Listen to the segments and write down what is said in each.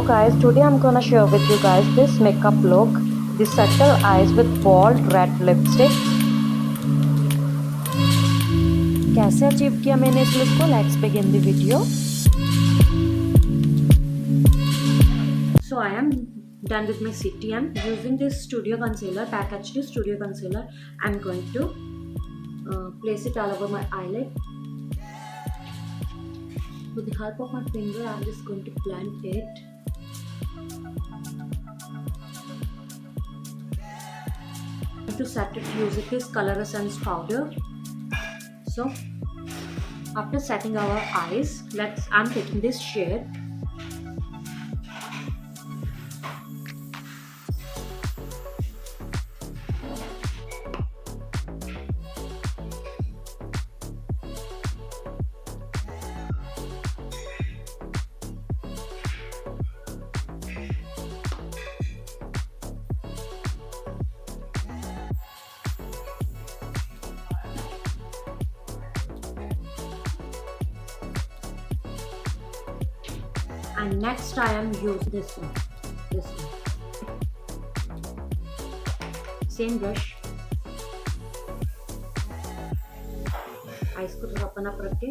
guys, today I'm gonna share with you guys this makeup look, the subtle eyes with bold red lipstick. कैसे achieve किया मैंने इस look को? Let's begin the video. So I am done with my CTM. Using this Studio Concealer, Pack HD Studio Concealer, I'm going to place it all over my eyelid. With the help of my finger, I'm just going to blend it. To set it using this Color Essence powder. So after setting our eyes, I'm taking this shade. And next I am using this one. Same brush. Eyes को थोड़ा अपन up रख के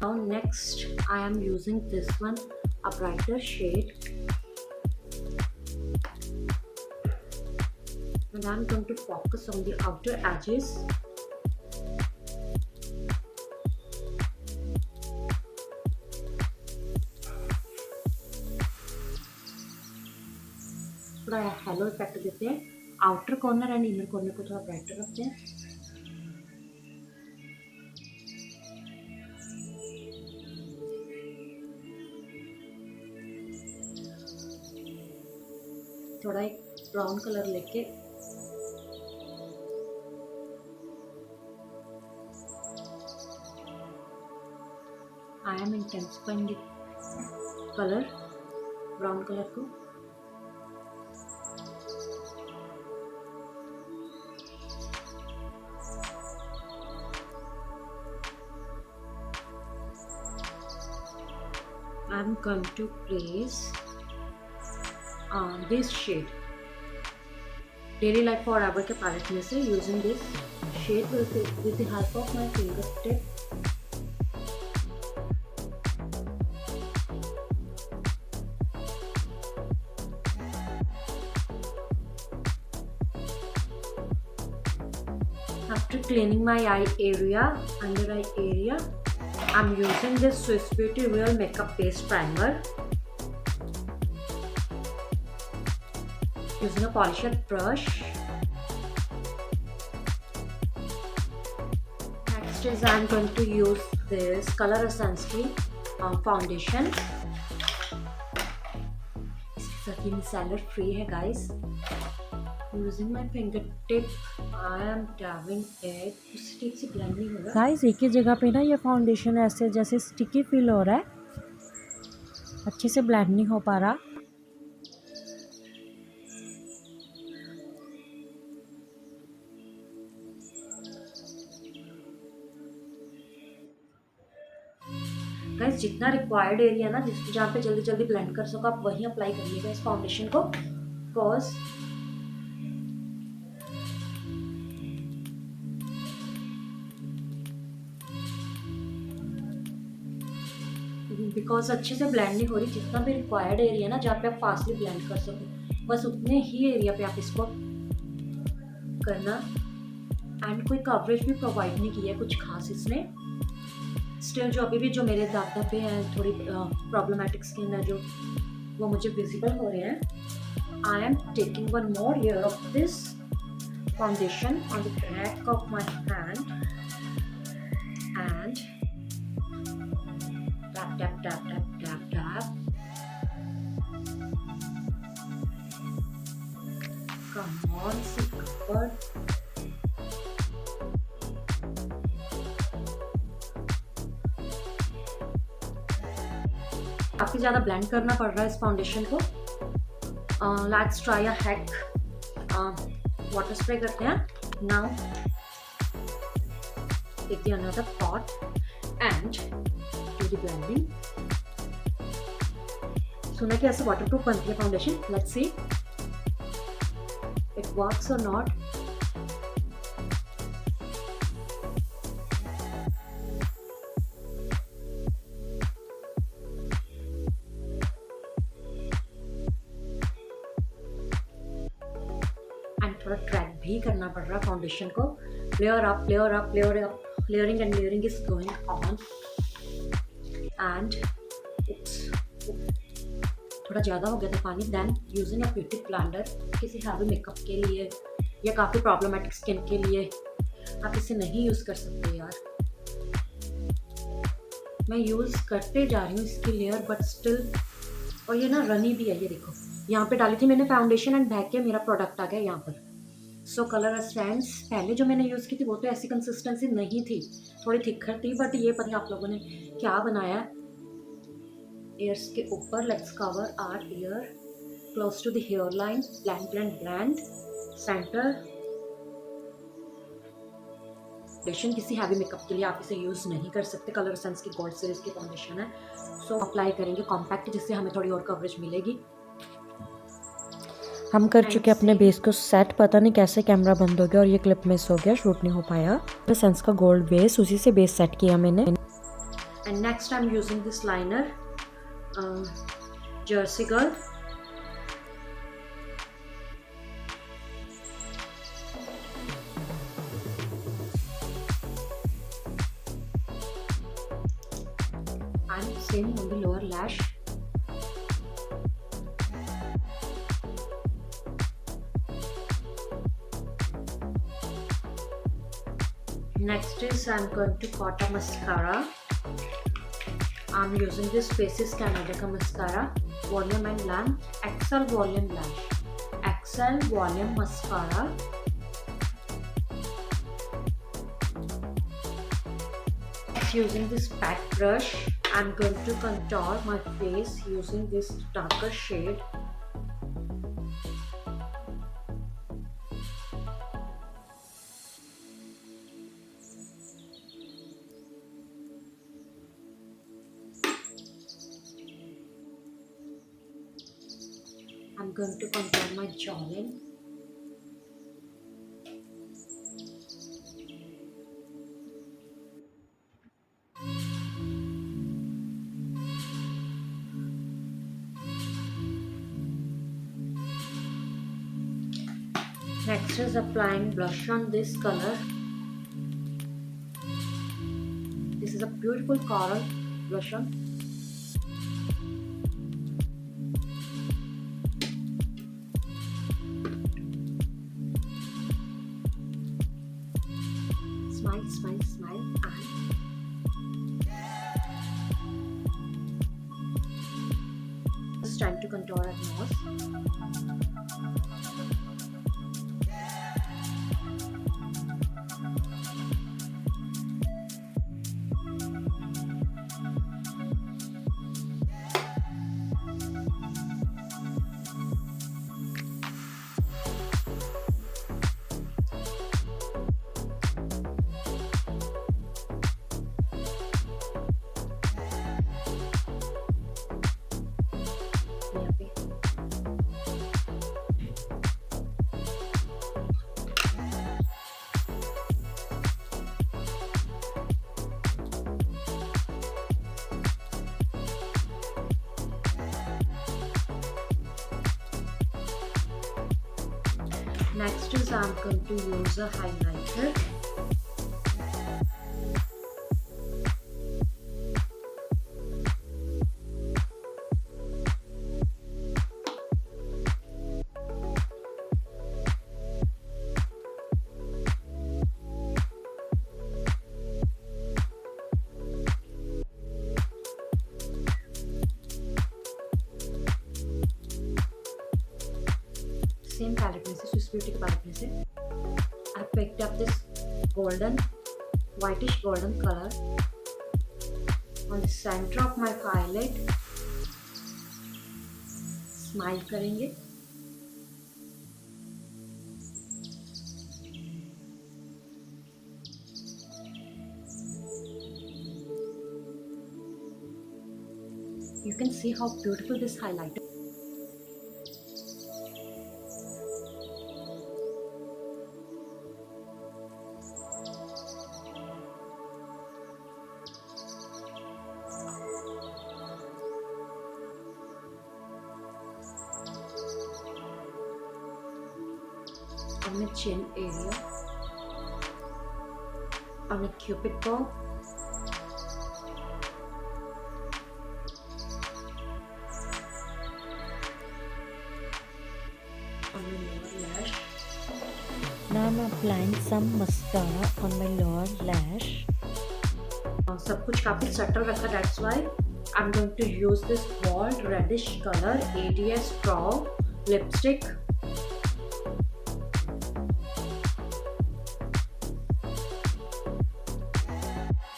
now next I am using this one, a brighter shade. And I'm going to focus on the outer edges. थोड़ा hello effect देते हैं, outer corner and inner corner को थोड़ा brighter रखते हैं. थोड़ा एक ब्राउन कलर लेके I am intensifying the color, brown color को. I am going to place this shade, Daily Life Forever के palette में से, using this shade with the help of my fingertip. After cleaning my eye area, under eye area, I'm using this Swiss Beauty Real Makeup Base Primer. Using a polished brush. Next is I'm going to use this Color Essence foundation. इसकी साथ ये मिसाइलर free है guys. Using my fingertip, I am dabbing it. Stick से blend नहीं हो रहा. Guys, एक ही जगह पे ना ये फाउंडेशन ऐसे जैसे स्टिकी फील हो रहा है, अच्छे से ब्लेंड नहीं हो पा रहा. गाइस, जितना रिक्वायर्ड एरिया ना जहाँ पे जल्दी जल्दी ब्लेंड कर सको आप वहीं अप्लाई करिएगा इस फाउंडेशन को. बिकॉज अच्छे से ब्लेंड नहीं हो रही. जितना भी रिक्वायर्ड एरिया ना जहाँ पे आप फास्टली ब्लेंड कर सको, बस उतने ही एरिया पे आप इसको करना. एंड कोई कवरेज भी प्रोवाइड नहीं किया है कुछ खास इसने. स्टिल जो अभी भी जो मेरे दाग धब्बे हैं, थोड़ी प्रॉब्लमेटिक स्किन है जो, वो मुझे विजिबल हो रहे हैं. I am taking one more layer of this foundation on the back of my hand and tap tap tap tap tap tap. Come on, sit upward. काफ़ी ज़्यादा ब्लेंड करना पड़ रहा है इस फाउंडेशन को. Let's try a hack. Water spray करते हैं. Now take the another pot and do the blending. सुना कि ऐसे वाटर प्रूफ बनती है foundation. Let's see it works और नॉट. एंड थोड़ा ट्रैक भी करना पड़ रहा है फाउंडेशन को. Layer up layer up layer up, layering and layering is going on. And it's थोड़ा ज़्यादा हो गया था पानी. Then using a beauty blender, किसी हैवी मेकअप के लिए या काफ़ी प्रॉब्लमेटिक स्किन के लिए आप इसे नहीं यूज़ कर सकते यार. मैं यूज़ करते जा रही हूँ इसकी लेयर बट स्टिल. और ये ना रनी भी है. ये देखो यहाँ पे डाली थी मैंने फाउंडेशन एंड बह के मेरा प्रोडक्ट आ गया यहाँ पर. सो कलर स्टैंड्स पहले जो मैंने यूज़ की थी वो तो ऐसी कंसिस्टेंसी नहीं थी, थोड़ी थिकर थी. बट ये पता नहीं आप लोगों ने क्या बनाया है. ears के ऊपर let's cover our ear close to the hair line. Blend blend blend centre. Foundation किसी हैवी मेकअप के लिए आप इसे यूज़ नहीं कर सकते. कलर सेंस की गोल्ड सीरीज की फाउंडेशन है. सो अप्लाई करेंगे कॉम्पैक्ट जिससे हमें थोड़ी और कवरेज मिलेगी. हम कर चुके अपने बेस को सेट. पता नहीं कैसे कैमरा बंद हो गया और ये क्लिप मिस हो गया, शूट नहीं हो पाया. सेंस का गोल्ड बेस, उसी से बेस सेट किया मैंने. And next I am using this liner Jersey girl. and same on the lower lash. Next is I'm going to cut a mascara. I'm using this Faces Canada ka mascara, volume and length, XL volume lash, XL volume mascara. Using this pat brush, I'm going to contour my face using this darker shade. I'm going to contour my jawline. Next is applying blush on this color. This is a beautiful coral blush on. Smile, smile, smile, and it's time to contour our nose. Next is I'm going to use a highlighter. Same palette में से, Swiss Beauty के palette में से I picked up this golden, whitish golden color on the center of my eyelid. Smile करेंगे. You can see how beautiful this highlighter. On my chin area, on my cupid bow, on my lower lash. Now I'm applying some mascara on my lower lash. सब कुछ काफी subtle रखा, that's why I'm going to use this bold reddish color ADS Pro lipstick.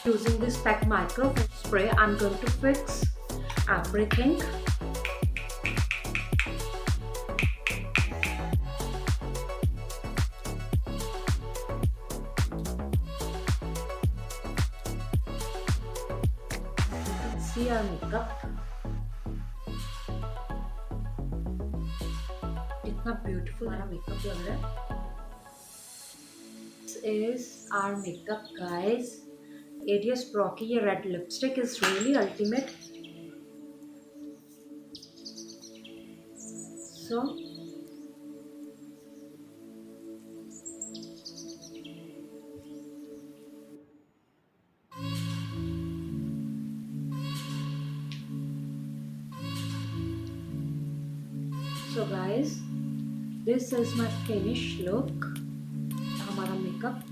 Using this Pack Micro spray, I'm going to fix everything. See our makeup. कितना beautiful हमारा makeup लग रहा है. This is our makeup, guys. ADS Pro की ये red lipstick is really ultimate. So guys, this is my finished look. हमारा makeup.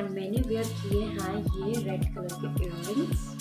And मैंने where किए हैं ये रेड कलर के इयररिंग्स.